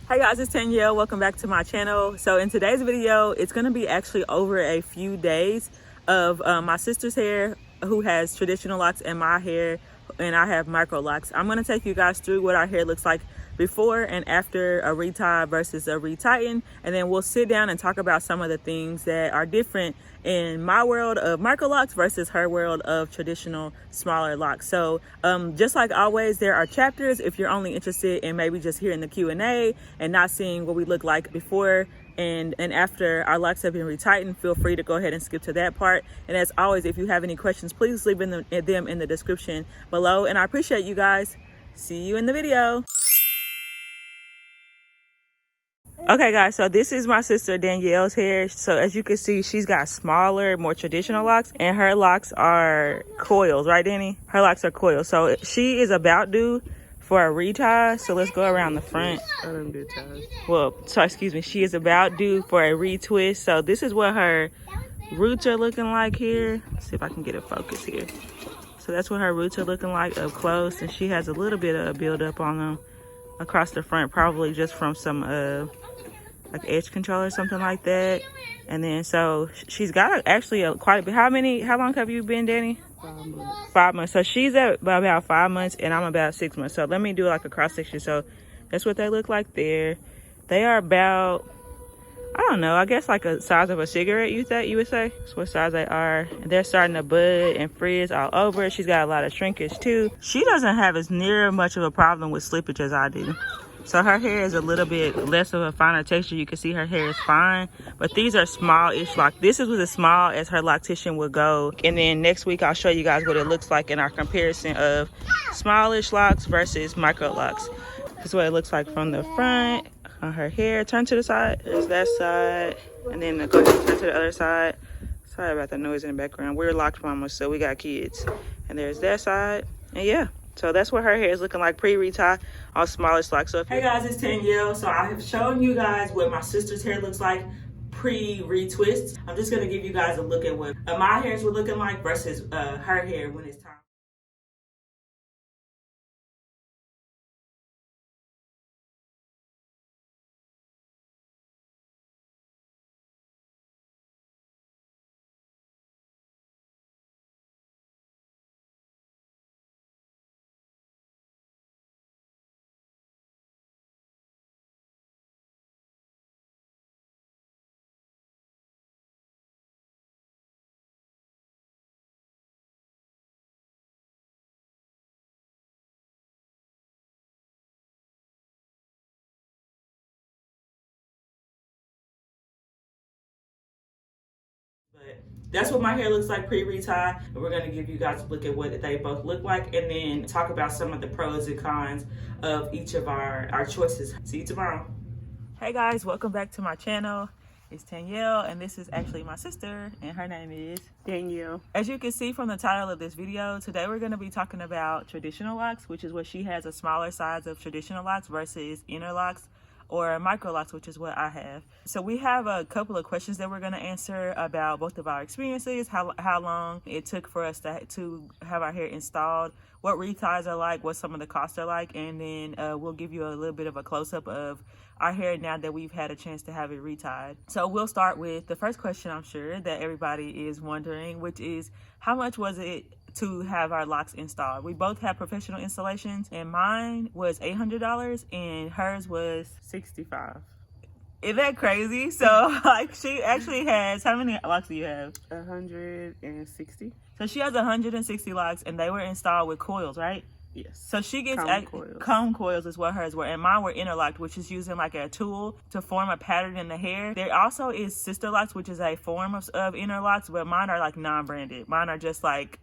Hey guys, it's Danielle. Welcome back to my channel. So in today's video, it's going to be actually over a few days of my sister's hair, who has traditional locks, and my hair, and I have micro locks. I'm going to take you guys through what our hair looks like before and after a retie versus a retighten, and then we'll sit down and talk about some of the things that are different in my world of micro locks versus her world of traditional smaller locks. So just like always, there are chapters if you're only interested in maybe just hearing the Q&A and not seeing what we look like before and after our locks have been retightened. Feel free to go ahead and skip to that part. And as always, if you have any questions, please leave them in the description below. And I appreciate you guys. See you in the video. Okay guys, so this is my sister Danielle's hair. So as you can see, she's got smaller, more traditional locks, and her locks are coils, right Dani? Her locks are coils. So she is about due for a retie. So let's go around the front. I don't do ties. Well, so excuse me, she is about due for a retwist. So this is what her roots are looking like here. Let's see if I can get a focus here. So that's what her roots are looking like up close, and she has a little bit of a buildup on them across the front, probably just from some like edge control or something like that. And then so she's got actually quite a bit. How long have you been, Dani? 5 months. 5 months. So she's at about 5 months and I'm about 6 months. So let me do like a cross section. So that's what they look like there. They are about, I don't know, I guess like a size of a cigarette, you would say. That's what size they are. And they're starting to bud and frizz all over. She's got a lot of shrinkage too. She doesn't have as near much of a problem with slippage as I do. So her hair is a little bit less of a finer texture. You can see her hair is fine, but these are small-ish locks. This is as small as her loctician would go. And then next week, I'll show you guys what it looks like in our comparison of smallish locks versus micro locks. This is what it looks like from the front on her hair. Turn to the side. There's that side. And then go ahead and turn to the other side. Sorry about the noise in the background. We're locked mamas, so we got kids. And there's that side. And yeah. So that's what her hair is looking like pre-retie on smallest locks. So hey guys, it's Danielle. So I have shown you guys what my sister's hair looks like pre-retwist. I'm just gonna give you guys a look at what my hairs were looking like versus her hair when it's time. But that's what my hair looks like pre-retie, and we're going to give you guys a look at what they both look like and then talk about some of the pros and cons of each of our choices. See you tomorrow. Hey guys, welcome back to my channel. It's Danielle, and this is actually my sister, and her name is Danielle. As you can see from the title of this video, today we're going to be talking about traditional locks, which is what she has, a smaller size of traditional locks versus inner locks, or micro locks, which is what I have. So we have a couple of questions that we're going to answer about both of our experiences, how long it took for us to have our hair installed, what reties are like, what some of the costs are like, and then we'll give you a little bit of a close-up of our hair now that we've had a chance to have it retied. So we'll start with the first question, I'm sure that everybody is wondering, which is how much was it to have our locks installed? We both have professional installations, and mine was $800 and hers was $65. Isn't that crazy? So like she actually has, how many locks do you have? 160. So she has 160 locks, and they were installed with coils, right? Yes. So she gets coils. Comb coils is what hers were, and mine were interlocked, which is using like a tool to form a pattern in the hair. There also is sisterlocks, which is a form of interlocks, but mine are like non-branded. Mine are just like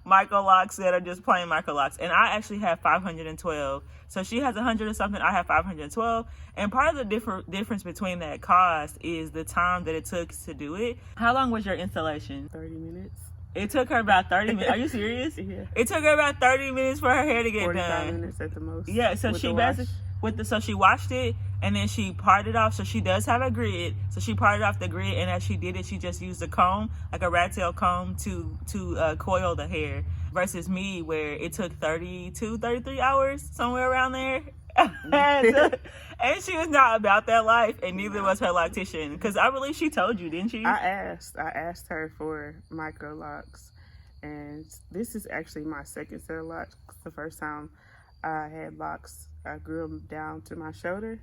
micro locks that are just plain micro locks, and I actually have 512. So she has 100 or something, I have 512. And part of the difference between that cost is the time that it took to do it. How long was your installation? 30 minutes. It took her about 30 minutes. Are you serious? Yeah. It took her about 30 minutes for her hair to get 45 done. 45 minutes at the most. Yeah, so she basically, so she washed it and then she parted off. So she does have a grid. So she parted off the grid, and as she did it, she just used a comb, like a rat tail comb, to coil the hair. Versus me, where it took 32, 33 hours, somewhere around there. And she was not about that life, and neither was her loctician. Because I believe she told you, didn't she? I asked her for Microlocs, and this is actually my second set of locks. The first time I had locks, I grew them down to my shoulder,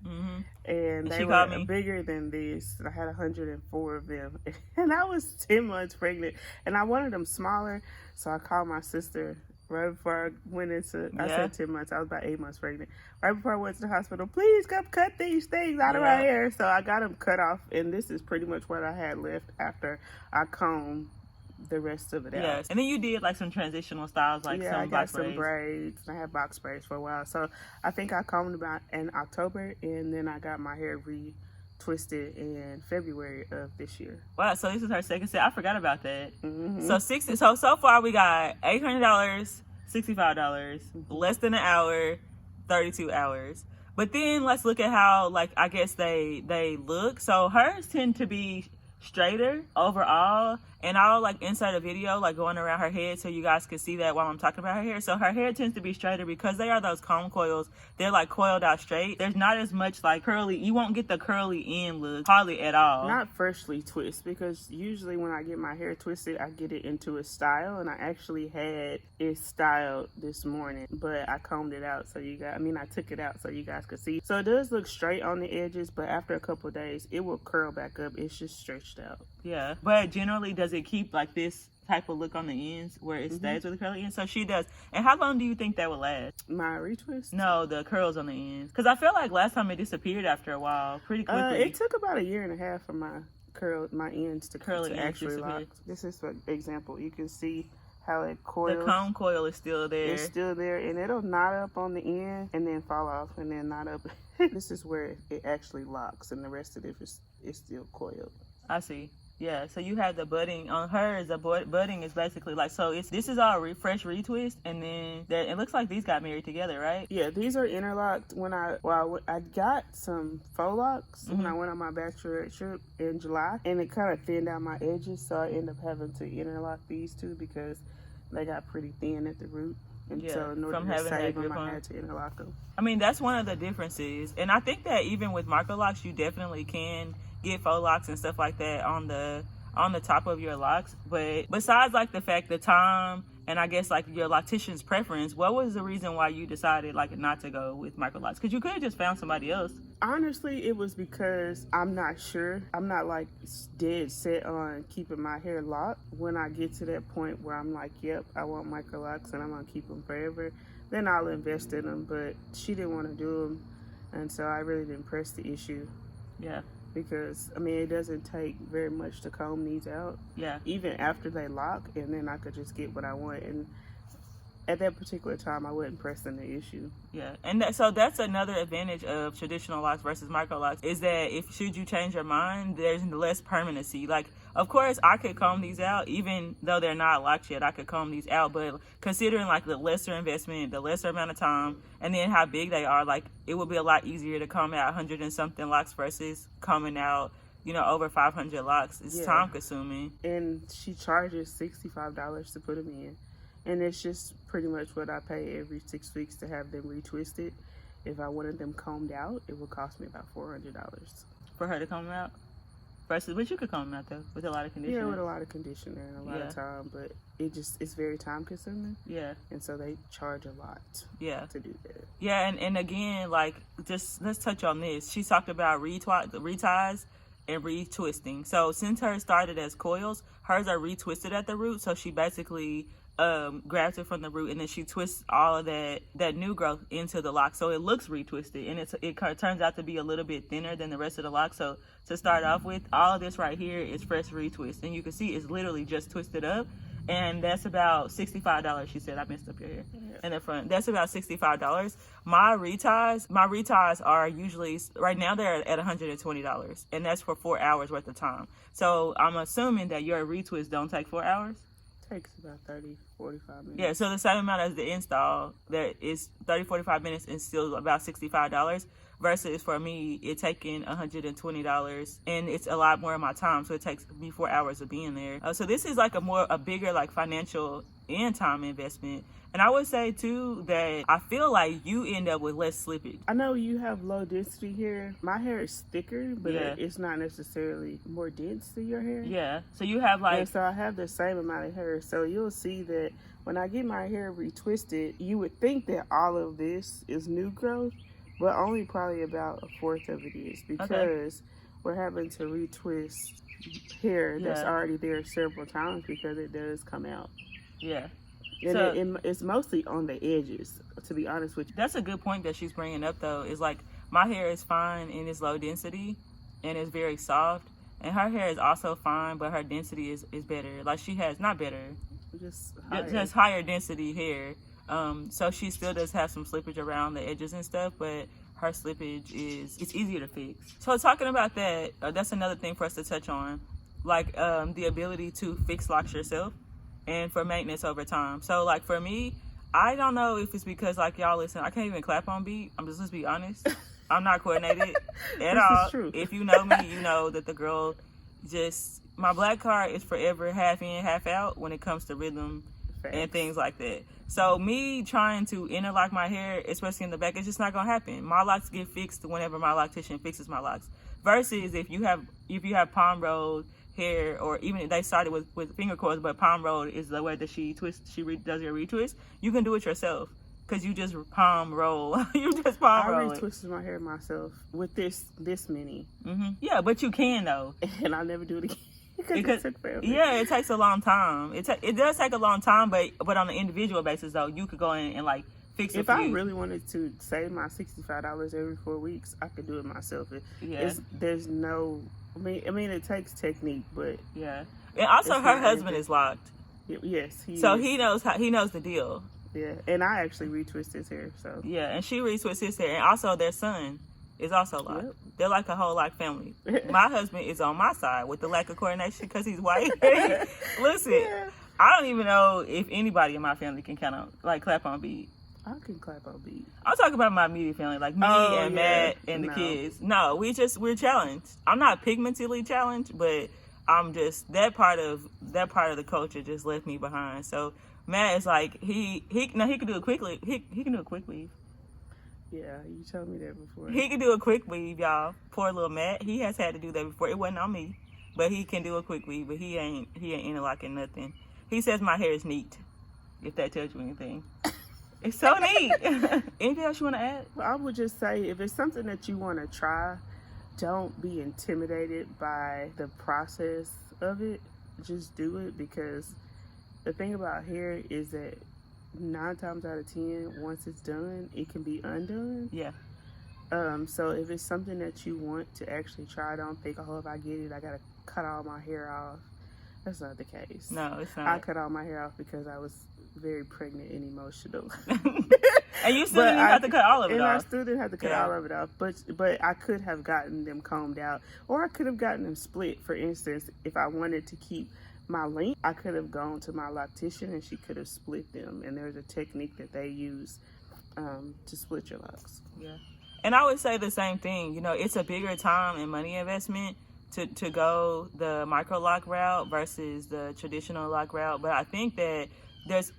and they were bigger than this. I had 104 of them, and I was 10 months pregnant, and I wanted them smaller, so I called my sister right before I went into, I said 10 months, I was about 8 months pregnant. Right before I went to the hospital, please come cut these things out of my hair. So I got them cut off, and this is pretty much what I had left after I combed the rest of it out. Yes, and then you did like some transitional styles, like some I got box some braids. I had box braids for a while. So I think I combed about in October, and then I got my hair retwisted in February of this year. Wow, so this is her second set. I forgot about that. So far we got $800, $65, less than an hour, 32 hours. But then let's look at how, like, I guess they look. So hers tend to be straighter overall, and I'll like insert a video like going around her head so you guys can see that while I'm talking about her hair. So her hair tends to be straighter because they are those comb coils. They're like coiled out straight. There's not as much like curly. You won't get the curly end look hardly at all. Not freshly twist, because usually when I get my hair twisted, I get it into a style, and I actually had it styled this morning, but I combed it out so you guys, I took it out so you guys could see. So it does look straight on the edges, but after a couple of days, it will curl back up. It's just stretched out. Yeah, but generally, does it keep like this type of look on the ends where it stays with the curly ends? So she does. And how long do you think that would last? My retwist? No, the curls on the ends. Because I feel like last time it disappeared after a while, pretty quickly. It took about 1.5 years for my ends to curly to actually lock. This is for example. You can see how it coils. The comb coil is still there. It's still there, and it'll knot up on the end and then fall off and then knot up. This is where it actually locks, and the rest of it is still coiled. I see. Yeah, so you have the budding on hers. The budding is basically like, so this is all fresh retwist, and then it looks like these got married together, right? Yeah, these are interlocked. I got some faux locks when I went on my bachelorette trip in July, and it kind of thinned out my edges, so I ended up having to interlock these two because they got pretty thin at the root. And so in order to save them, I had to interlock them. That's one of the differences. And I think that even with Microlocs, you definitely can get faux locks and stuff like that on the top of your locks. But besides like the fact, the time, and I guess like your loctician's preference, what was the reason why you decided like not to go with Microlocs? Because you could have just found somebody else. Honestly, it was because I'm not sure. I'm not like dead set on keeping my hair locked. When I get to that point where I'm like, yep, I want Microlocs and I'm gonna keep them forever, then I'll invest in them. But she didn't want to do them, and so I really didn't press the issue. Yeah. Because it doesn't take very much to comb these out. Yeah. Even after they lock, and then I could just get what I want. And at that particular time, I wasn't pressing the issue. Yeah, and so that's another advantage of traditional locks versus Microlocs, is that should you change your mind, there's less permanency. Like, of course, I could comb these out, even though they're not locked yet. I could comb these out, but considering like the lesser investment, the lesser amount of time, and then how big they are, like it would be a lot easier to comb out 100 and something locks versus combing out, over 500 locks. It's time consuming. And she charges $65 to put them in. And it's just pretty much what I pay every 6 weeks to have them retwisted. If I wanted them combed out, it would cost me about $400. For her to comb them out? But you could comb them out though, with a lot of conditioner. Yeah, with a lot of conditioner and a lot of time, but it's very time consuming. Yeah. And so they charge a lot to do that. Yeah, and again, like, just let's touch on this. She talked about reties and retwisting. So since hers started as coils, hers are retwisted at the root, so she basically grabs it from the root, and then she twists all of that new growth into the lock, so it looks retwisted, and it turns out to be a little bit thinner than the rest of the lock. So to start off with, all of this right here is fresh retwist, and you can see it's literally just twisted up, and that's about $65. She said, I messed up your hair in the front. That's about $65. My reties are usually, right now they're at $120, and that's for 4 hours worth of time. So I'm assuming that your retwist don't take 4 hours. Takes about 30-45 minutes. Yeah, so the same amount as the install, that is 30-45 minutes and still about $65, versus for me it taking $120, and it's a lot more of my time, so it takes me 4 hours of being there. So this is like a bigger like financial and time investment. And I would say too that I feel like you end up with less slippage. I know you have low density hair. My hair is thicker, but it's not necessarily more dense than your hair. Yeah. So you have like... And so I have the same amount of hair. So you'll see that when I get my hair retwisted, you would think that all of this is new growth, but only probably about a fourth of it is, because we're having to retwist hair that's already there several times because it does come out. Yeah. And so, it's mostly on the edges, to be honest with you. That's a good point that she's bringing up, though, is like my hair is fine and it's low density and it's very soft. And her hair is also fine, but her density is better. Like she has, not better, just higher density hair. So she still does have some slippage around the edges and stuff, but her slippage it's easier to fix. So talking about that, that's another thing for us to touch on, like the ability to fix locks yourself and for maintenance over time. So like for me, I don't know if it's because like y'all listen, I can't even clap on beat. Let's be honest. I'm not coordinated at all. True. If you know me, you know that the girl my black card is forever half in, half out when it comes to rhythm and things like that. So me trying to interlock my hair, especially in the back, it's just not gonna happen. My locks get fixed whenever my loctician fixes my locks. Versus if you have palm rolled hair, or even if they started with finger coils, but palm rolled is the way that she does your retwist, you can do it yourself. Because you just palm roll. I retwisted my hair myself with this many. Mm-hmm. Yeah, but you can though. And I'll never do it again. Because it took forever. Yeah, it takes a long time. It does take a long time, but on an individual basis though, you could go in and like fix it. If I really wanted to save my $65 every 4 weeks, I could do it myself. There's no. I mean, it takes technique, but yeah. And also, her husband is locked. Yes, he knows the deal. Yeah, and I actually retwist his hair. So yeah, and she retwists his hair, and also their son is also locked. Yep. They're like a whole lock family. My husband is on my side with the lack of coordination because he's white. Listen, I don't even know if anybody in my family can clap on beat. I can clap on beat. I'm talking about my immediate family, like me and Matt and the kids. No, we're challenged. I'm not pigmentally challenged, but I'm just that part of the culture just left me behind. So Matt is like he can do a quick weave. He can do a quick weave. Yeah, you told me that before. He can do a quick weave, y'all. Poor little Matt. He has had to do that before. It wasn't on me, but he can do a quick weave. But he ain't interlocking nothing. He says my hair is neat. If that tells you anything, it's so neat. Anything else you want to add? Well, I would just say if it's something that you want to try, don't be intimidated by the process of it. Just do it, because the thing about hair is that 9 times out of 10, once it's done, it can be undone. Yeah. So if it's something that you want to actually try, don't think, oh, if I get it, I gotta cut all my hair off. That's not the case. No, it's not. I cut all my hair off because I was very pregnant and emotional. And you still didn't have to cut all of it off. And I still didn't have to cut all of it off. But I could have gotten them combed out, or I could have gotten them split. For instance, if I wanted to keep my length, I could have gone to my loctician and she could have split them. And there's a technique that they use to split your locks. Yeah. And I would say the same thing. You know, it's a bigger time and money investment to go the micro lock route versus the traditional lock route. But I think that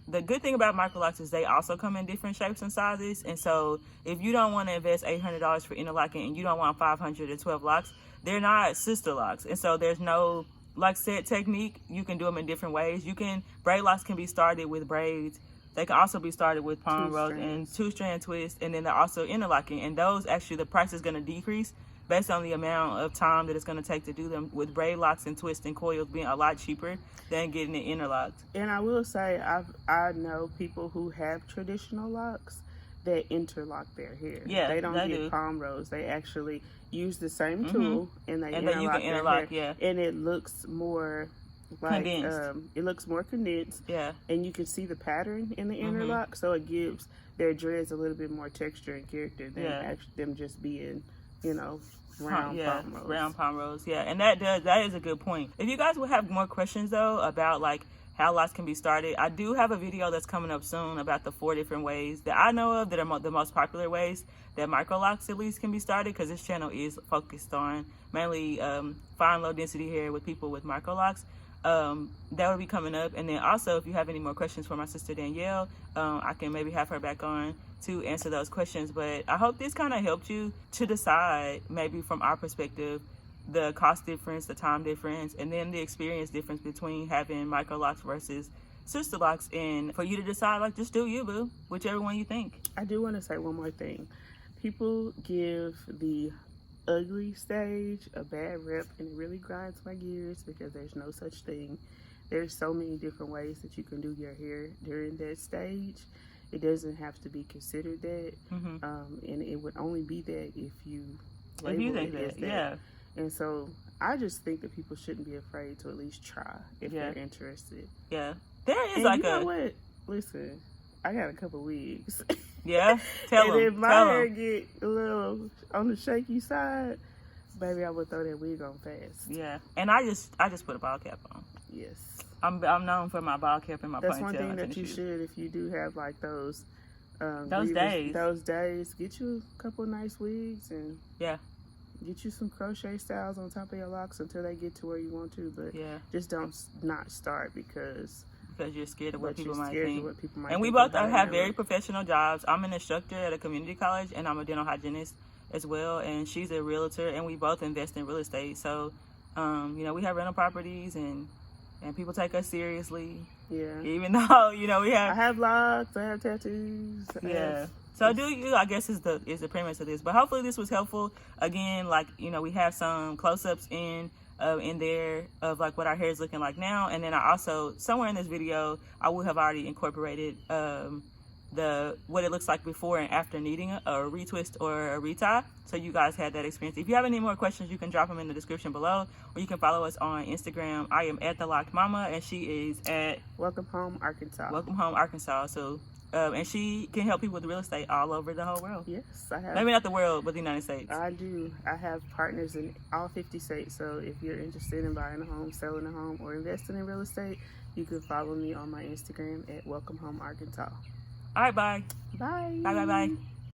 the good thing about micro locks is they also come in different shapes and sizes. And so if you don't want to invest $800 for interlocking and you don't want 512 locks, they're not sister locks. And so there's no like set technique. You can do them in different ways. Braid locks can be started with braids. They can also be started with palm rolls and 2-strand twists, and then they're also interlocking. And those, actually, the price is going to decrease based on the amount of time that it's going to take to do them, with braid locks and twists and coils being a lot cheaper than getting it interlocked. And I will say, I know people who have traditional locks that interlock their hair. Yeah, they don't get palm rolls. They actually use the same tool and they interlock their hair. And it looks more like condensed. It looks more condensed. Yeah. And you can see the pattern in the interlock, so it gives their dreads a little bit more texture and character than actually them just being, round palm rolls. Round palm rolls, yeah. And that is a good point. If you guys would have more questions though about like how locks can be started, I do have a video that's coming up soon about the 4 different ways that I know of that are the most popular ways that micro locks at least can be started, because this channel is focused on mainly fine low density hair with people with micro locks. that will be coming up. And then also, if you have any more questions for my sister Danielle, I can maybe have her back on to answer those questions. But I hope this kind of helped you to decide, maybe from our perspective, the cost difference, the time difference, and then the experience difference between having Microlocs versus sisterlocks, and for you to decide, like, just do you, boo, whichever one you think. I do want to say one more thing. People give the ugly stage a bad rep, and it really grinds my gears because there's no such thing. There's so many different ways that you can do your hair during that stage. It doesn't have to be considered that, and it would only be that if you label it as that. Yeah. And so I just think that people shouldn't be afraid to at least try if they're interested. Yeah. There is, and like, you know what? Listen, I got a couple wigs. Yeah, tell them. And if my hair get a little on the shaky side, baby, I would throw that wig on fast. Yeah, and I just put a ball cap on. Yes, I'm known for my ball cap and my ponytail. That's one thing that you should, if you do have like those days. Those days, get you a couple of nice wigs and get you some crochet styles on top of your locks until they get to where you want to. But just don't not start because you're scared of what people might think. And we both have very professional jobs. I'm an instructor at a community college, and I'm a dental hygienist as well. And she's a realtor, and we both invest in real estate. So, you know, we have rental properties, and people take us seriously. Yeah. Even though, you know, I have locks, I have tattoos. So do you, I guess, is the premise of this. But hopefully this was helpful. Again, like, you know, we have some close-ups in there of like what our hair is looking like now, and then I also, somewhere in this video, I would have already incorporated what it looks like before and after needing a retwist or a retie, so you guys had that experience. If you have any more questions, you can drop them in the description below, or you can follow us on Instagram. I am at thelocdmama, and she is at Welcome Home Arkansas. Welcome Home Arkansas. So and she can help people with real estate all over the whole world. Yes, I have. Maybe not the world, but the United States. I do. I have partners in all 50 states. So if you're interested in buying a home, selling a home, or investing in real estate, you can follow me on my Instagram at Welcome Home Arkansas. All right, bye. Bye. Bye, bye, bye.